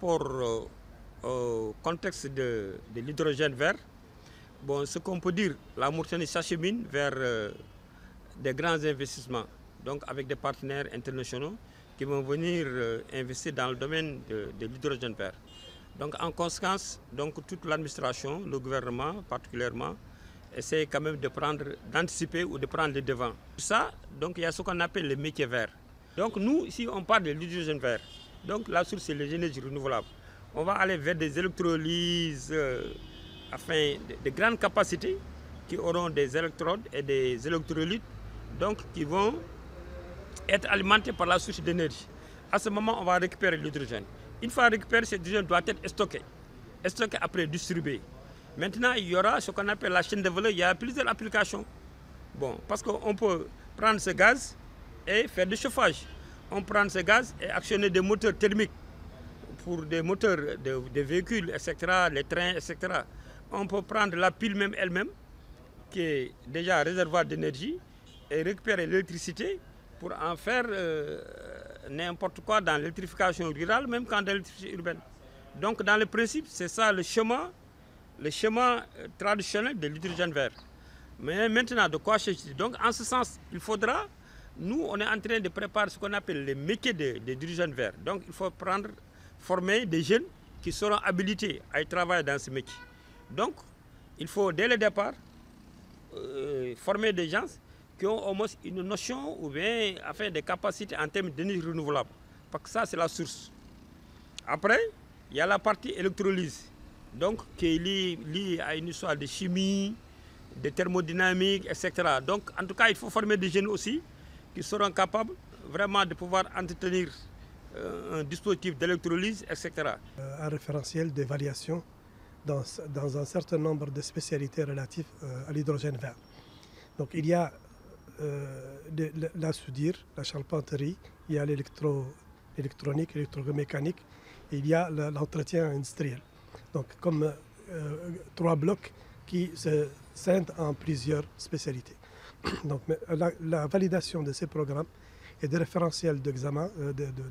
Au contexte de l'hydrogène vert, bon, ce qu'on peut dire, la Mauritanie s'achemine vers des grands investissements, donc avec des partenaires internationaux qui vont venir investir dans le domaine de l'hydrogène vert. Donc en conséquence, donc, toute l'administration, le gouvernement particulièrement, essaie quand même d'anticiper ou de prendre les devants. Pour ça, donc, il y a ce qu'on appelle les métiers verts. Donc nous, ici, on parle de l'hydrogène vert. Donc la source, c'est les énergies renouvelables. On va aller vers des électrolyses de grandes capacités qui auront des électrodes et des électrolytes donc, qui vont être alimentés par la source d'énergie. À ce moment, on va récupérer l'hydrogène. Une fois récupéré, cet hydrogène doit être stocké après distribué. Maintenant, il y aura ce qu'on appelle la chaîne de valeur. Il y a plusieurs applications. Bon, parce qu'on peut prendre ce gaz et faire du chauffage. On prend ce gaz et actionner des moteurs thermiques pour des moteurs de véhicules, etc., les trains, etc. On peut prendre la pile même elle-même, qui est déjà un réservoir d'énergie, et récupérer l'électricité pour en faire n'importe quoi dans l'électrification rurale, même quand dans l'électricité urbaine. Donc dans le principe, c'est ça le schéma traditionnel de l'hydrogène vert. Mais maintenant, de quoi s'agit-il? Donc en ce sens, il faudra, nous on est en train de préparer ce qu'on appelle les métiers de l'hydrogène vert. Donc il faut former des jeunes qui seront habilités à travailler dans ce métier. Donc il faut dès le départ former des gens qui ont au moins une notion ou bien des capacités en termes d'énergie renouvelable. Parce que ça, c'est la source. Après, il y a la partie électrolyse, donc qui est liée à une histoire de chimie, de thermodynamique, etc. Donc, en tout cas, il faut former des jeunes aussi qui seront capables vraiment de pouvoir entretenir un dispositif d'électrolyse, etc. Un référentiel d'évaluation dans un certain nombre de spécialités relatives à l'hydrogène vert. Donc il y a la soudure, la charpenterie, il y a l'électronique, l'électromécanique, et il y a l'entretien industriel. Donc comme 3 blocs qui se scindent en plusieurs spécialités. Donc la validation de ces programmes et des référentiels d'examen,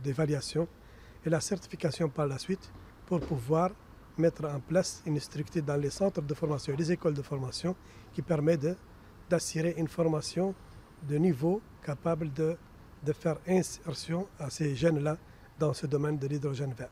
d'évaluation et la certification par la suite pour pouvoir mettre en place une structure dans les centres de formation et les écoles de formation qui permet d'assurer une formation de niveau capable de faire insertion à ces jeunes-là dans ce domaine de l'hydrogène vert.